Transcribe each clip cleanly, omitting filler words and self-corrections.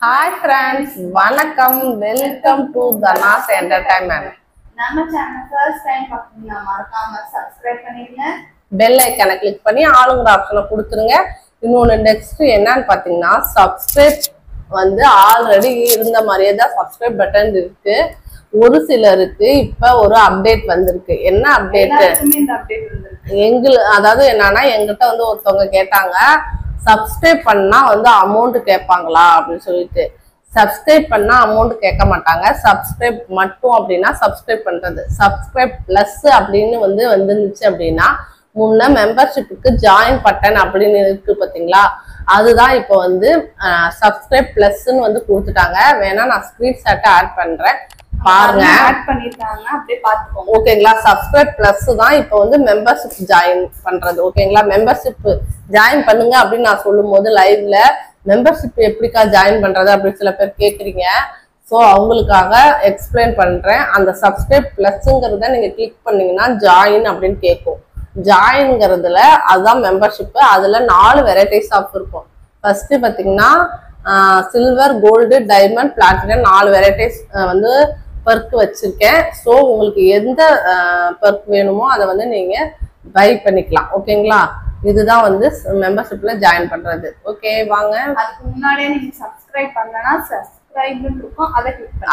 Hi friends, வணக்கம். Welcome to Dhanas Entertainment. நம்ம channel first time பாத்தீங்கன்னா மறக்காம subscribe பண்ணிடுங்க. பெல் ஐகானை கிளிக் பண்ணி ஆளுங்கிற ஆப்ஷனை கொடுத்துருங்க. இன்னொன்று நெக்ஸ்ட் என்னன்னு பார்த்தீங்கன்னா சப்ஸ்கிரைப் வந்து ஆல்ரெடி இருந்த மாதிரியே தான் சப்ஸ்கிரைப் பட்டன் இருக்கு. ஒரு சிலருக்கு இப்போ ஒரு அப்டேட் வந்திருக்கு. என்ன அப்டேட்? அதாவது என்னன்னா எங்கிட்ட வந்து ஒருத்தவங்க கேட்டாங்க சப்ஸ்கிரைப் பண்ணா வந்து அமௌண்ட் கேட்பாங்களா அப்படின்னு சொல்லிட்டு. சப்ஸ்கிரைப் பண்ணா அமௌண்ட் கேட்க மாட்டாங்க. சப்ஸ்கிரைப் மட்டும் அப்படின்னா சப்ஸ்கிரைப் பண்றது. சப்ஸ்கிரைப் பிளஸ் அப்படின்னு வந்துருந்துச்சு அப்படின்னா முன்ன மெம்பர்ஷிப்புக்கு ஜாயின் பட்டன் அப்படின்னு இருக்கு பார்த்தீங்களா, அதுதான் இப்போ வந்து சப்ஸ்கிரைப் பிளஸ்ன்னு வந்து கொடுத்துட்டாங்க. வேணா நான் ஸ்கிரீன்ஷாட்டை ஆட் பண்றேன் பாருங்க. ஆட் பண்ணிருக்காங்க, அப்படியே பாத்துக்கோங்க. ஓகேங்களா? சப்ஸ்கிரைப் பிளஸ் தான் இப்போ வந்து மெம்பர்ஷிப் ஜாயின் பண்றது. ஓகேங்களா? மெம்பர்ஷிப் ஜாயின் பண்ணுங்க அப்படின்னு நான் சொல்லும் போது லைவ்ல மெம்பர்ஷிப் எப்படிக்கா ஜாயின் பண்றது அப்படின்னு சில பேர் கேட்குறீங்க. ஸோ அவங்களுக்காக எக்ஸ்பிளைன் பண்றேன். அந்த சப்ஸ்கிரைப் பிளஸ்ங்கிறத நீங்க கிளிக் பண்ணீங்கன்னா ஜாயின் அப்படின்னு கேட்கும். ஜாயின்ங்கிறதுல அதுதான் மெம்பர்ஷிப். அதுல 4 வெரைட்டிஸ் ஆஃப் இருக்கும். ஃபர்ஸ்ட் பாத்தீங்கன்னா silver, gold, diamond, platinum 4 varieties வந்து பெர்க் வச்சிருக்கேன். ஸோ உங்களுக்கு எந்த பெர்க் வேணுமோ அதை வந்து நீங்க பை பண்ணிக்கலாம். ஓகேங்களா? இதுதான் வந்து மெம்பர்ஷிப்ல ஜாயின் பண்றது. ஓகே வாங்க. அதுக்கு முன்னாடியே நீங்க சப்ஸ்கிரைப் பண்ணலனா சப்ஸ்கிரைப் இருக்கும்,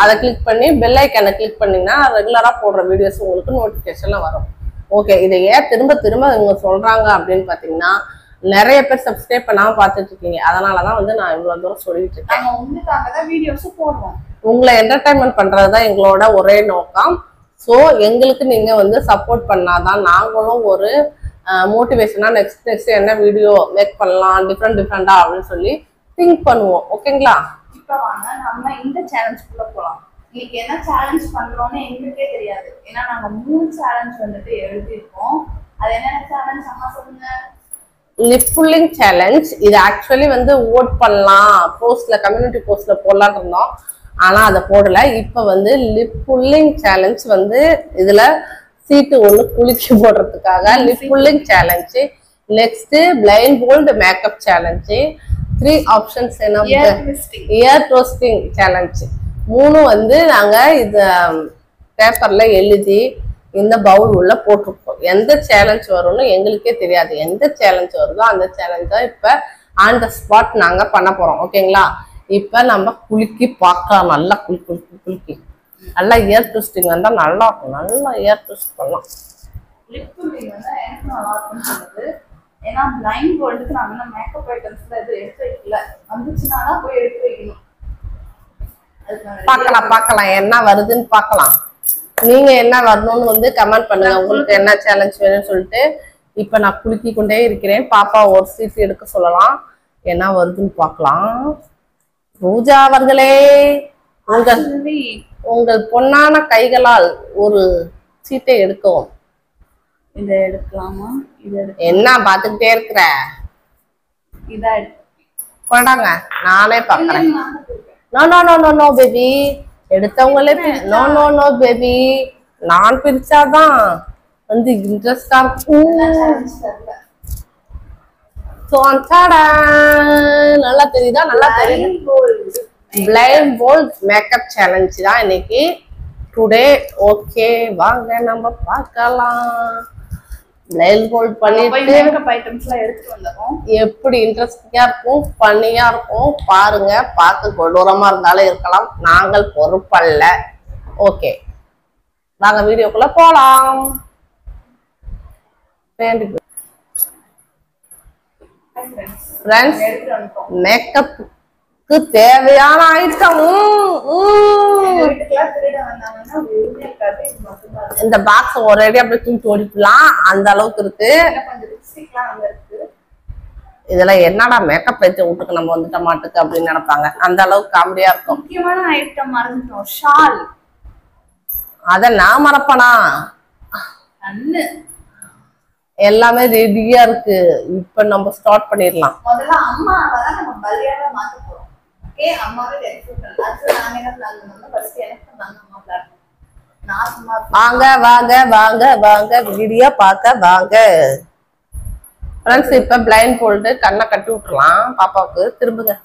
அதை கிளிக் பண்ணி பெல் ஐகானை கிளிக் பண்ணீங்கன்னா ரெகுலரா போடுற வீடியோஸ் உங்களுக்கு நோட்டிபிகேஷன்ல வரும். ஓகே, இதை ஏன் திரும்ப திரும்ப இவங்க சொல்றாங்க அப்படின்னு பாத்தீங்கன்னா நிறைய பேர் சப்ஸ்கிரைப் பண்ணாம பார்த்துட்டு இருக்கீங்க. அதனாலதான் வந்து நான் இவ்வளவு தூரம் சொல்லிட்டு இருக்கேன். உங்களுக்காகதான் வீடியோஸ் போடுவோம். உங்களை என்டர்டைன்மெண்ட் பண்றதுதான் எங்களோட ஒரே நோக்கம். ஸோ எங்களுக்கு நீங்க வந்து சப்போர்ட் பண்ணாதான் நாங்களும் ஒரு மோட்டிவேஷனா நெக்ஸ்ட் என்ன வீடியோ மேக் பண்ணலாம் டிஃப்ரெண்டா அப்படின்னு சொல்லி திங்க் பண்ணுவோம். ஓகேங்களா? இப்ப வாங்க நம்ம இந்த சேலஞ்சுக்குள்ள போலாம். இன்னைக்கு என்ன சேலஞ்ச் பண்றோம்னு எங்களுக்கே தெரியாது. ஏன்னா நாங்க 3 சேலஞ்ச் வந்துட்டு எழுதிருக்கோம். அது என்ன சேலஞ்ச் அம்மா சொல்லுங்க? Lip pulling challenge. இது ஆக்சுவலி வந்து ஓட் பண்ணலாம், போஸ்ட்ல கம்யூனிட்டி போஸ்ட்ல போடலான்னு இருந்தோம். ஆனா அதை போடல. இப்ப வந்து லிப் புல்லிங் சேலஞ்ச் வந்து இதுல சீட்டு ஒண்ணு குளிச்சு போடுறதுக்காக lip pulling challenge. Next blindfold makeup challenge. 3 options என்ன? Ear twisting challenge. 3 வந்து நாங்க இத பேப்பர்ல எழுதி இந்த பவுல் உள்ள போட்டிருப்போம். எந்த சேலஞ்ச் வரும்னு எங்களுக்கே தெரியாது. எந்த சேலஞ்ச் வருதோ அந்த சேலஞ்ச் தான் இப்ப ஆன் த ஸ்பாட் நாங்க பண்ண போறோம். ஓகேங்களா? இப்ப நம்ம குலுக்கி பார்க்கலாம். நல்லா குலுக்கி நல்லா இயர் ட்விஸ்டிங் வந்தா நல்லா இருக்கும். நல்லா இயர் ட்விஸ்ட் பண்ணலாம். லிப் புல்லிங் வந்து எனக்கு நல்லா இருக்கும்னு சொல்லுது. ஏன்னா பிளைண்ட் போல்டுக்கு நான் இன்னும் மேக்கப் ஐட்டம்ஸ்ல எதுவும் எடுத்து வைக்கல. வந்துச்சுன்னா தான் போய் எடுத்து வைக்கணும். பார்க்கலாம் என்ன வருதுன்னு பார்க்கலாம். நீங்க என்ன வரணும்னு வந்து கமெண்ட் பண்ணுங்க. உங்களுக்கு என்ன சேலஞ்ச் வேணும்னு சொல்லிட்டு. இப்ப நான் குலுக்கி கொண்டே இருக்கிறேன். பாப்பா ஒரு சீட் எடுக்க சொல்லலாம். என்ன வருதுன்னு பார்க்கலாம். பூஜா அவர்களே, உங்கள் பொன்னான கைகளால் ஒரு சீட்டை எடுக்கவும். இதை எடுக்கலாமா? என்ன பாத்துக்கிட்டே இருக்கிற? இதை கொண்டாங்க, நானே பாக்குறேன். No no no no no baby, எடுத்தவங்களே நோ நோ நோ பேபி, நான் பிரிச்சாதான் வந்து இன்ட்ரெஸ்டா இருக்கும். நல்லா தெரியுதா? நல்லா தெரியுது. பிளைண்ட் போல்ட் மேக்கப் சேலஞ்ச் தான் இன்னைக்கு டுடே. ஓகே வாங்க நம்ம பார்க்கலாம். பிளைண்ட் போல்ட் பண்ணிட்டு எப்படி இன்ட்ரெஸ்டிங்கா இருக்கும், பண்ணியா இருக்கும் பாருங்க. பார்க்க கொடூரமா இருந்தாலும் இருக்கலாம், நாங்கள் பொறுப்பல்ல. ஓகே வாங்க வீடியோக்குள்ள போலாம். மேக்கப்புக்கு தேவையான ஐட்டம் இந்த பாக்ஸ் ஒரேடி அப்படியே தூக்கி ஓடிக்கலாம். அந்த அளவுக்கு இருக்கு. இதுல என்னடா மேக்கப் வச்சு வீட்டுக்கு நம்ம வந்துட்ட மாட்டுக்கு அப்படின்னு நினைப்பாங்க. அந்த அளவுக்கு காமெடியா இருக்கும். முக்கியமான ஐட்டம் மறந்துட்டோம், ஷால். அத நான் மறப்பனா? எல்லாமே ரெடியா இருக்கு. இப்ப நம்ம ஸ்டார்ட் பண்ணிடலாம். முதல்ல அம்மாவை தான் நம்ம பல்லியாவே மாத்த போறோம். ஓகே, அம்மாவே டெக்ஸ்ட் அது நான் என்ன பிளான் பண்ணனும்? ஃபர்ஸ்ட் எனக்கு நான் அம்மா பிளான். நான் சும்மா வாங்க வாங்க வாங்க வாங்க வீடியோ பார்க்க வாங்க. ஃப்ரெண்ட்ஸ் இப்ப பிளைண்ட் போல்ட் கண்ணை கட்டி விட்டுறலாம் பாப்பாவுக்கு. திரும்புங்க.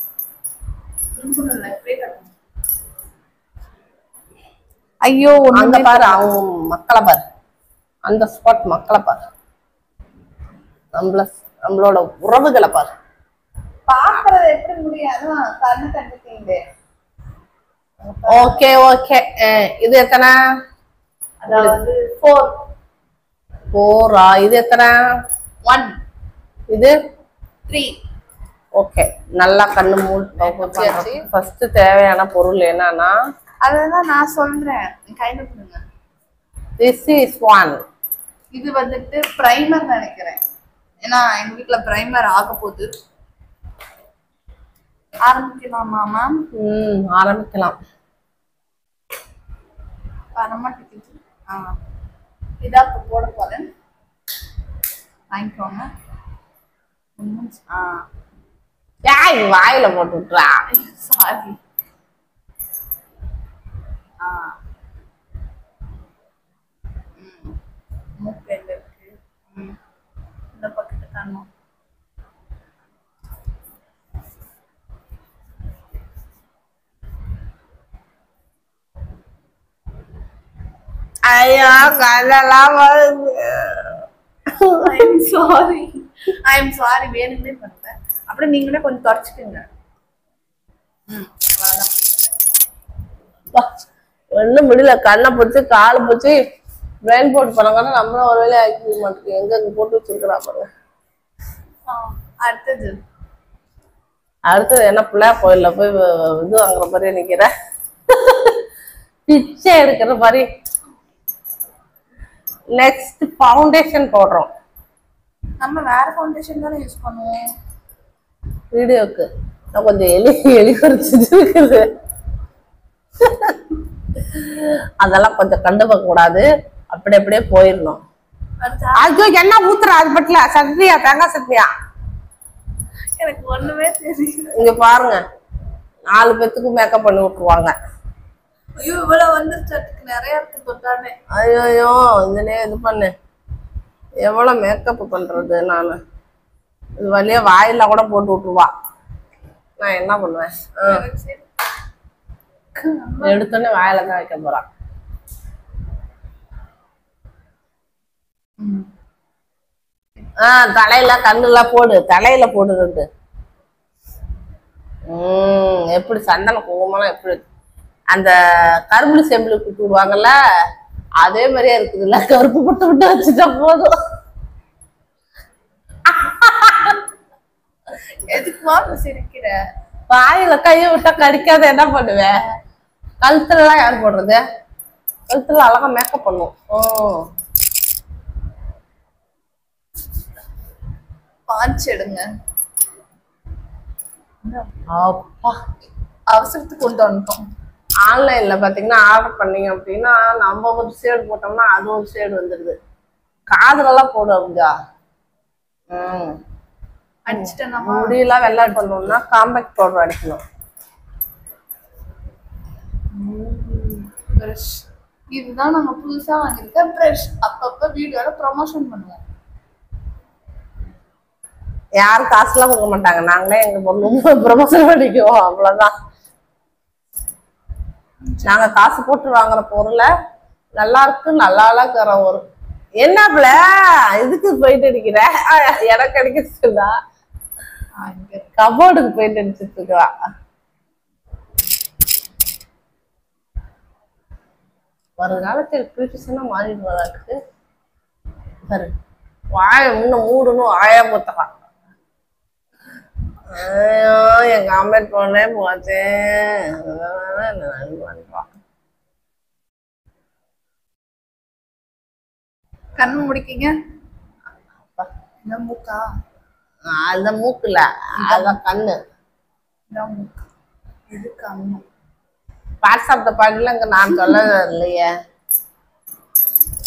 ஐயோ அங்க பாரு அவங்க மக்களை பாரு, அந்த ஸ்பாட் மக்களை பாரு, நம்மளோட உறவுகளை பாரு. பாக்குறது எப்படி முடியாது கண்ணு கண்டுட்டீங்க. Okay okay. இது எத்தனை? அதாவது 4. 4ஆ? இது எத்தனை? 1. இது 3. ஓகே. நல்லா கண்ணு மூடி. ஃபர்ஸ்ட் தேவையான பொருள் என்னன்னா, அதெல்லாம் நான் சொல்றேன், கையில கொடுங்க. this is 1. இது வந்துட்டு பிரைமர் நினைக்கிறேன், ஏன்னா எங்க வீட்டுல பிரைமர் ஆக போகுது. ஆரம்பிக்கலாமா மேம்? ஆரம்பிக்கலாம். இதா போட போறேன், வாங்கிக்கோங்க. வாயில போட்டு விட்டுறா. சாரி. மூக்கு எங்க இருக்கு? இந்த பக்கத்து காணும். ஐயோ கண்ணெல்லாம் வருது. ஐம் சாரி வேணுமே பண்ணுவேன். அப்புறம் நீங்களே கொஞ்சம் தொடச்சுக்குங்க. ஒண்ணும் முடியல, கண்ணை பிடிச்சி காலை பிடிச்சி பிரெயின் போட்டு போனாங்க. நம்மளும் ஒரு வேலையை ஆக்கி மாட்டேங்குது. எங்க போட்டு வச்சிருக்கிறா பாருங்க. அடுத்தது என்ன, பிள்ளையார் கோயில்ல போய் இது வாங்குற மாதிரி நிக்கிற, பிச்சை எடுக்கிற மாதிரி. நெக்ஸ்ட் ஃபவுண்டேஷன் போடுறோம். நம்ம வேற ஃபவுண்டேஷன் தானே யூஸ் பண்ணுவோம் வீடியோக்கு. நான் கொஞ்சம் எலி குறிச்சிட்டு இருக்குது, அதெல்லாம் கொஞ்சம் கண்டுக்க கூடாது. அப்படி அப்படியே போயிடணும். ஐயோ என்ன ஊத்துற, அது பட்டல சத்யா, தேங்காய் சத்யா. எனக்கு ஒண்ணுமே தெரியல. இங்க பாருங்க, 4 பேத்துக்கு மேக்கப் பண்ணி விட்டுருவாங்க. ஐயோ இவ்வளவு வந்துருச்சு, நிறைய இருக்கு தொட்டானே. ஐயோ இதுலயே இது பண்ணு, எவ்வளவு மேக்கப் பண்றது நானு. இது வழியா வாயில கூட போட்டு விட்டுருவா. நான் என்ன பண்ணுவேன், எடுத்தோடனே வாயில தான் வைக்க போறான். தலையில கண்ணுல போடு, தலையில போடுறது. எப்படி சந்தன குங்குமம் எப்படி அந்த கரும்புளி செம்பிளி குட்டி விடுவாங்கல்ல, அதே மாதிரியே இருக்குதுல்ல. கருப்பு புட்டு விட்டு வச்சுட்டா போதும். எதுக்குமா சிரிக்கிற? வாயில கைய விட்டா கடிக்காத என்ன பண்ணுவேன்? கழுத்துல எல்லாம் யார் போடுறது? கழுத்துல அழகா மேக்கப் பண்ணும். பாஞ்ச் எடுங்க. அப்பா அவசரத்துக்கு கொண்டு வந்துட்டோம். ஆன்லைன்ல பாத்தீங்கன்னா ஆர்டர் பண்ணீங்க அப்படின்னா நம்ம ஒரு ஷேடு போட்டோம்னா அது ஒரு ஷேடு வந்துடுது. காதுலெல்லாம் போடு அப்படியா. அடிச்சுட்டேன். முடியெல்லாம் வெள்ளாடு பண்ணணும்னா காம்பேக்ட் பவுடர் அடிக்கணும். பிரஷ் இதுதான் நம்ம புதுசா வாங்கியிருக்க பிரஷ். அப்பப்ப வீடியோல ப்ரமோஷன் பண்ணுவோம். யாரும் காசுலாம் கொடுக்க மாட்டாங்க, நாங்களே எங்க பொருளும் ப்ரமோஷன் பண்ணிக்குவோம், அவ்வளவுதான். நாங்க காசு போட்டு வாங்குற பொருளை நல்லா இருக்கு நல்லா இருக்கிற ஒரு என்னப்ல இதுக்கு போயிட்டு அடிக்கிற, எனக்கு அடிக்கிறா கபோர்டுக்கு போயிட்டு அடிச்சுட்டு இருக்கா. வருங்காலத்தில் பியூட்டிஷனா மாறிடுவதற்கு பாரு, வாய முன்ன மூடணும் ஆயா போத்தலாம். என் காமெண்ட் பண்ணே போச்சேன். கண்ணு முடிக்கீங்க. மூக்கா? அந்த மூக்குல அதான் கண்ணு. இது கண்ணு. வாட்ஸ்அப்ல பாடலங்க நான் சொல்ல இல்லையே,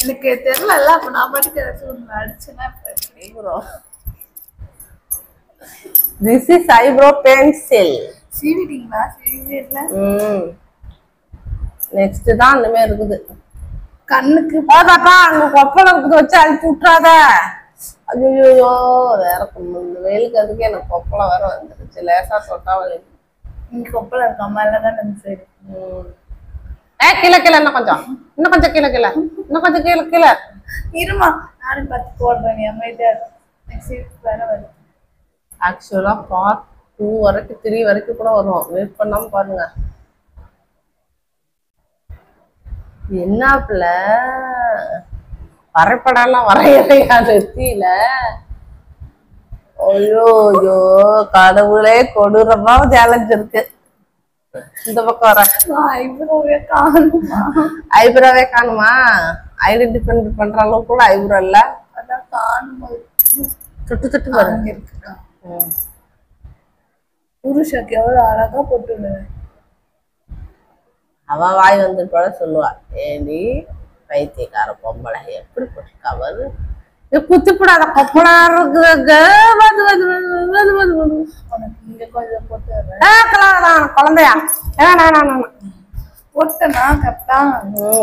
எனக்கு தெரியல. அப்ப நான் பாட்டுக்கு அடிச்சுன்னா this is eyebrow pencil. சீவிட்டீங்களா? சீவிடல. நெக்ஸ்ட் தான் அந்த மாதிரி இருக்குது. கண்ணுக்கு பாப்பா அங்க கொப்பளம் இருக்குது, வச்சு அழிச்சு விட்டுறாத. ஐயோ வேற இந்த வெயிலுக்கு அதுக்கு எனக்கு கொப்பளம் வேற வந்துருச்சு. லேசா சொட்டா வலிக்கு. இங்க கொப்பளம் இருக்கா மேல தான் இந்த சைடு. கீழே கீழே இன்னும் கொஞ்சம் கீழே கீழே இன்னும் கொஞ்சம் கீழே கீழே. இருமா நானும் பார்த்து போடுறேன், நீ அமைதியா நெக்ஸ்ட் வேற வருது. ஆக்சுவலா பார்ட் 2 வரைக்கும் 3 வரைக்கும் கூட வரும், வெயிட் பண்ணாம பாருங்க. என்னப்புல வரைபடம்லாம் வரையறையா நெத்தியில? ஐயோ ஐயோ கடவுளே, கொடூரமா சேலஞ்ச் இருக்கு. இந்த பக்கம் வர ஐப்ரோவே காணுமா? ஐப்ரோவே காணுமா? ஐடென்டிஃபை பண்ற அளவுக்கு கூட ஐப்ரோ இல்ல. அதான் காணுமா, சுட்டு சுட்டு பாருங்க. இருக்கு. புருஷக்கு எவ்வளவு அழகா போட்டு அவ வாய் வந்துட்டு கூட சொல்லுவா, ஏடி பைத்தியக்கார பொம்பளை எப்படி போட்டுக்காவது குத்திப்படாத கொப்பளா இருக்கு. இங்க கொஞ்சம் போட்டு குழந்தையா போட்டனா கரெக்டா?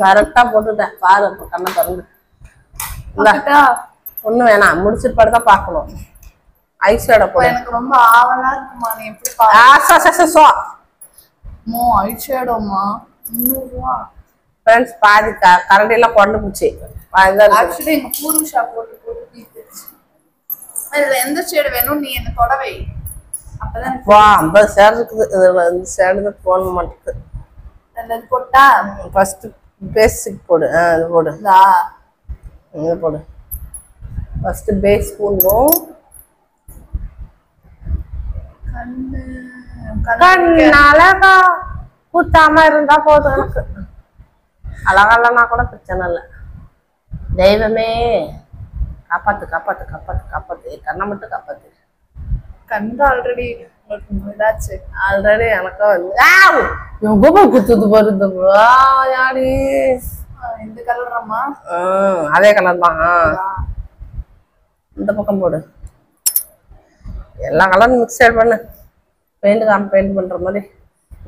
கரெக்டா போட்டுட்டேன் பாரு, கண்ணை திறந்து. ஒண்ணு வேணாம், முடிச்சிட்டு படுத்தா பாக்கணும். ஐஷேட போட எனக்கு ரொம்ப ஆவலா இருக்குமா, நீ எப்படி பாரு. ஐஷேடோமா 300 ரூபா ஃப்ரெண்ட்ஸ். பாதி கரண்டி எல்லாம் கொண்டு போச்சு. ஆக்சுவலி எங்க பூர்வ ஷாப் போட்டு தீர்த்துச்சு. இதுல எந்த ஷேடு வேணும் நீ என்ன தொடவை, அப்பதான் 50 ஷேடு இருக்குது. இதுல இந்த ஷேடு போட மாட்டேங்குது. போட்டா ஃபர்ஸ்ட் பேசிக் போடு. இது போடு, இது போடு. ஃபர்ஸ்ட் பேஸ் போடணும். அழகா கூத்தாம இருந்தா போதும் எனக்கு. அழகா இல்லைன்னா கூட பிரச்சனை இல்லை. தெய்வமே காப்பாத்து காப்பாத்து காப்பாத்து காப்பாத்து, கண்ணை மட்டும் காப்பாத்து. கண்டு ஆல்ரெடி இதாச்சு. ஆல்ரெடி எனக்கும் வந்து எங்கப்பா குத்துது பாரு. யாடி இந்த கலர்மா? அதே கலர் தான். இந்த பக்கம் போடு. எல்லா கலரும் மிக்சட் பண்ணு. பெயிண்ட் பண்ற மாதிரி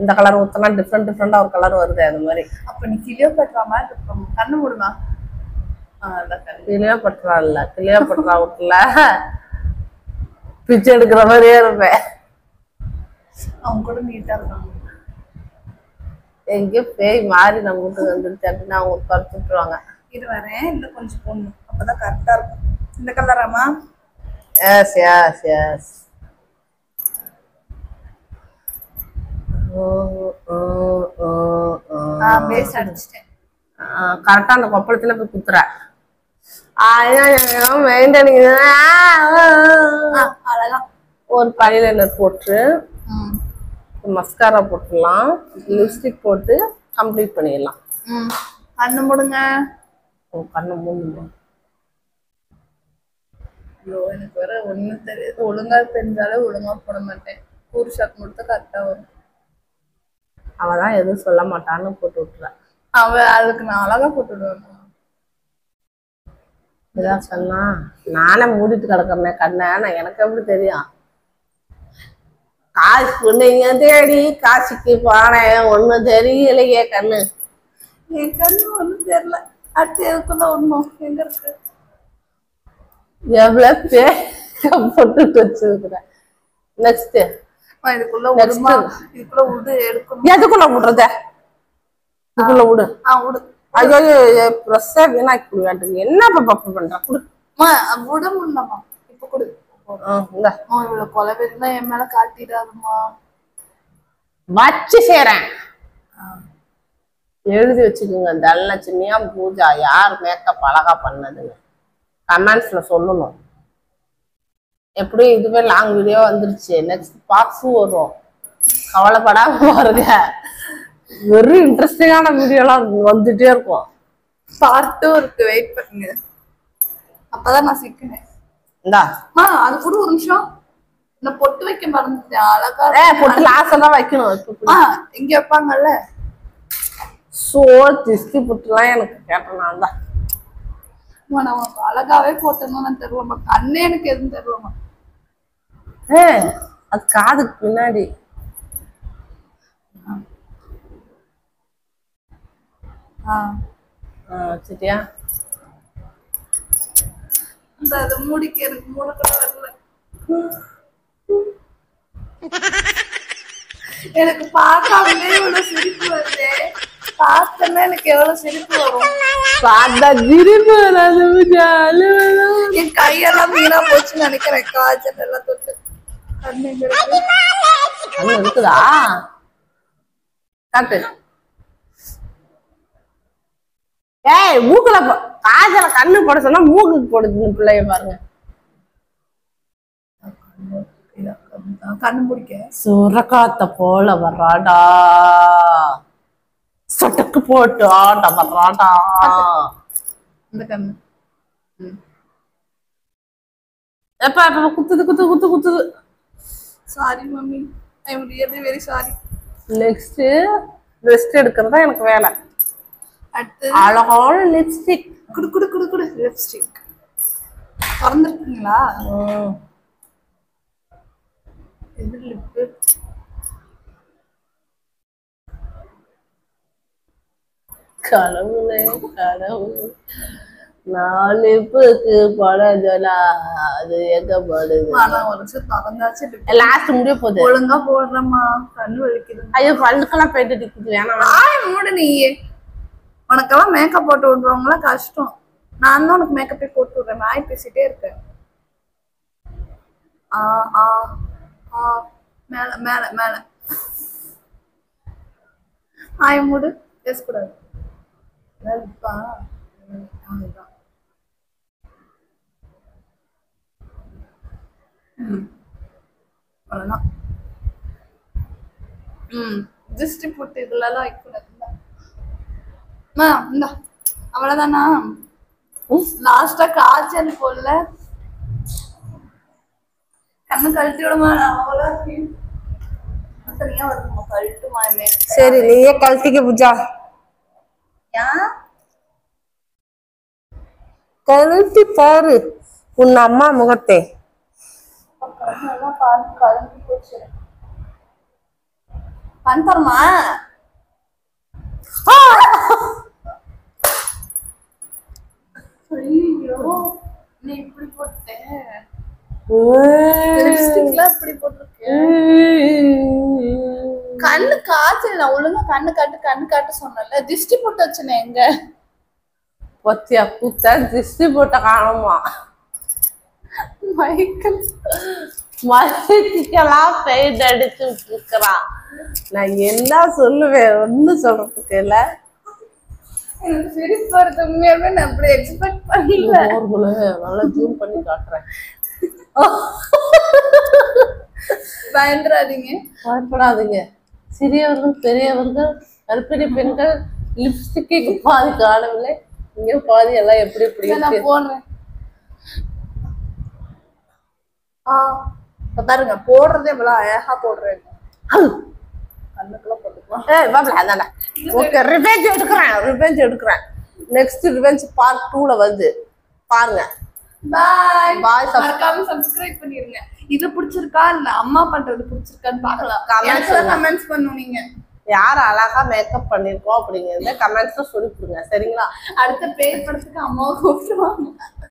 இந்த கலர் ஊத்தனா டிஃப்ரெண்டா ஒரு கலர் வருது. அது மாதிரி அப்ப நீ கிளியோபாட்ரா மாதிரி இருக்கும். கண்ணு மூடுமா? கிளியோபாட்ரா இல்ல, கிளியோபாட்ரா வீட்டுல பிச்சை எடுக்கிற மாதிரியே இருப்பேன். அவங்க கூட நீட்டா இருக்காங்க. எங்கேயோ பேய் மாறி நம்ம வீட்டுக்கு வந்துருச்சு அப்படின்னா அவங்க பறிச்சு விட்டுருவாங்க. இது வரேன், இன்னும் கொஞ்சம் போடணும், அப்பதான் கரெக்டா இருக்கும். இந்த கலராமா? Yes yes yes. பேஸ் அடிச்சிட்டேன். கரெக்டா அந்த கொப்பளத்துல போய் குத்துற. ஒரு பைலைனர் போட்டு மஸ்காரா போட்டுடலாம், லிப்ஸ்டிக் போட்டு கம்ப்ளீட் பண்ணிடலாம். கண்ணு மூடுங்க. கண்ணு மூடுங்க. ஐயோ எனக்கு வேற ஒண்ணும் தெரியாது. ஒழுங்கா தெரிஞ்சாலே ஒழுங்கா போட மாட்டேன். ஒரு ஷாட் மட்டும் கரெக்டா வரும். அவதான் எதுவும் சொல்ல மாட்டான்னு போட்டு விட்டுற. அவ அதுக்கு நான் அழகா போட்டு விடுவேன். இதான் சொன்னா நானே மூடிட்டு கிடக்குறேன் கண்ணை. நான் எனக்கு எப்படி தெரியும்? காசு நீங்க தேடி காசுக்கு போனேன், ஒண்ணும் தெரியலையே கண்ணு. என் கண்ணு ஒண்ணும் தெரியல. அடுத்து எதுக்குள்ள ஒண்ணும் எங்க இருக்கு? எவ்வளவு போட்டுட்டு வச்சிருக்கிற. நெக்ஸ்ட் இதுக்குள்ள விடுமா? இதுக்குள்ள விடு எடுக்கணும். எதுக்குள்ள விடுறத? இதுக்குள்ள விடு. விடு. ஐயோ ப்ரெஸ்ஸே வீணாக்கி கொடுவேன். என்ன பப்பு பண்ற? குடு. விட முடியலமா. இப்ப குடு. இவ்வளவு கொலவெறினா என் மேல காட்டிடாதுமா. வச்சு செய்றேன். எழுதி வச்சுக்கோங்க. தனலட்சுமியா பூஜா யார் மேக்கப் அழகா பண்ணதுன்னு கமெண்ட்ஸ்ல சொல்லணும். எப்படியும் இதுவே லாங் வீடியோ வந்துருச்சு. நெக்ஸ்ட் பார்ட்ஸும் வரும், கவலைப்படாம பாருங்க. வெரி இன்ட்ரெஸ்டிங்கான வீடியோலாம் வந்துட்டே இருக்கும். பார்ட்டும் இருக்கு, வெயிட் பண்ணுங்க. அப்பதான் நான் சிக்கினேன். இந்தா அது கூட ஒரு நிமிஷம். இந்த பொட்டு வைக்க மறந்துட்டேன். அழகா பொட்டு லாஸ்ட்ல தான் வைக்கணும். இங்க வைப்பாங்கல்ல. சோ திஸ்கி பொட்டுலாம் எனக்கு கேட்டேன். நான் தான் உனக்கு அழகாவே போட்டேன்னு நான் தருவேம்மா. கண்ணே எனக்கு எதுவும் தருவேம்மா. அது காதுக்கு பின்னாடி. சரியா? அதை முடிக்க எனக்கு மூட கூட வரல. எனக்கு பார்க்காமலே இவ்வளவு சிரிப்பு வருது. பார்த்தோன்னா எனக்கு எவ்வளவு சிரிப்பு வரும். பார்த்தா சிரிப்பு வராது பூஜா. என் கையெல்லாம் வீணா போச்சுன்னு நினைக்கிறேன். காய்ச்சல் எல்லாம் தொட்டு கண்ணு இருக்குதா காட்டு. ஏய் மூக்குல காய்ச்சல கண்ணு போட சொன்னா மூக்குக்கு போடுது பிள்ளைய பாருங்க. கண்ணு பிடிக்க சுரக்காத்த போல வர்றாடா, சொட்டுக்கு போட்டு ஆட வர்றாடா. இந்த கண்ணு எப்ப எப்ப குத்துது குத்து குத்து குத்துது. Sorry mummy, I am really very sorry. Next rest எடுக்கிறதா எனக்கு வேலை. அடுத்து அழகான லிப்ஸ்டிக். குடு குடு குடு குடு லிப்ஸ்டிக் திறந்துருக்கீங்களா? இது லிப்பு கடவுளே கடவுளே, நான் லிப்புக்கு படஜலா அது எங்க படுது. ஒரு வருஷம் திறந்தாச்சு. லாஸ்ட் முடிய போகுது. ஒழுங்கா போடுறமா, கண்ணு வலிக்குது. ஐயோ பல்லுக்கெல்லாம் போயிட்டு இருக்குது. வேணாம் மூடு. நீ உனக்கெல்லாம் மேக்கப் போட்டு விடுறவங்களாம் கஷ்டம். நான் தான் உனக்கு மேக்கப்பே போட்டு விடுறேன். நாய் பேசிட்டே இருக்கேன். மேல மேல மேல ஆய் மூடு. பேசக்கூடாது. அவ்வளவுதான். திருஷ்டி போட்டு இதெல்லாம் வைக்கூடாது. அவ்வளவுதானா? லாஸ்டா காய்ச்சல் போல கண்ணு கழட்டி விடுமா? கழட்டுமாமே. சரி நீயே கழட்டிக்க பூஜா. கழட்டி பாரு உன் அம்மா முகத்தை. கண் தரமா? ஐயோ நீ இப்படி போட்ட லிப்ஸ்டிக்லாம் இப்படி போட்டிருக்கேன். கண்ணு காய்ச்சல். ஒழுங்கா கண்ணு காட்டு சொன்னல. திஷ்டி போட்டு வச்சனே எங்க பத்தியா கூத்த திஷ்டி போட்ட காணுமா? மைக்கேல் மசிக்கலாம் பெயிண்ட் அடிச்சு பூக்குறான். நான் என்ன சொல்லுவேன்? ஒன்னும் சொல்றதுக்கு இல்ல. எனக்கு சிரிப்பு வருது. உண்மையாவே நான் அப்படி எக்ஸ்பெக்ட் பண்ணல. நல்லா ஜூம் பண்ணி காட்டுறேன். பயந்துடாதீங்க, பயப்படாதீங்க. சிறியவர்கள் பெரியவர்கள் கர்ப்பிணி பெண்கள் லிப்ஸ்டிக்கு பாதி காணவில்லை. இங்க பாதி எல்லாம் எப்படி எப்படி நான் போடுறேன். பாருங்க போடுறதே இவ்வளவு அழகா போடுறேன். கண்ணுக்கெல்லாம் போட்டுக்கலாம். ஓகே ரிவெஞ்ச் எடுக்கிறேன். நெக்ஸ்ட் ரிவெஞ்ச் பார்ட் 2ல வந்து பாருங்க. பாய் பாய். மறக்காம சப்ஸ்கிரைப் பண்ணிருங்க. இது பிடிச்சிருக்கா இல்ல அம்மா பண்றது பிடிச்சிருக்கான்னு பார்க்கலாம். கமெண்ட்ஸ் பண்ணுங்க. நீங்க யார் அழகா மேக்கப் பண்ணிருக்கோம் அப்படிங்கறத கமெண்ட்ஸ்ல சொல்லி கொடுங்க. சரிங்களா? அடுத்த பேர் படத்துக்கு அம்மாவை கூப்பிடுவாங்க.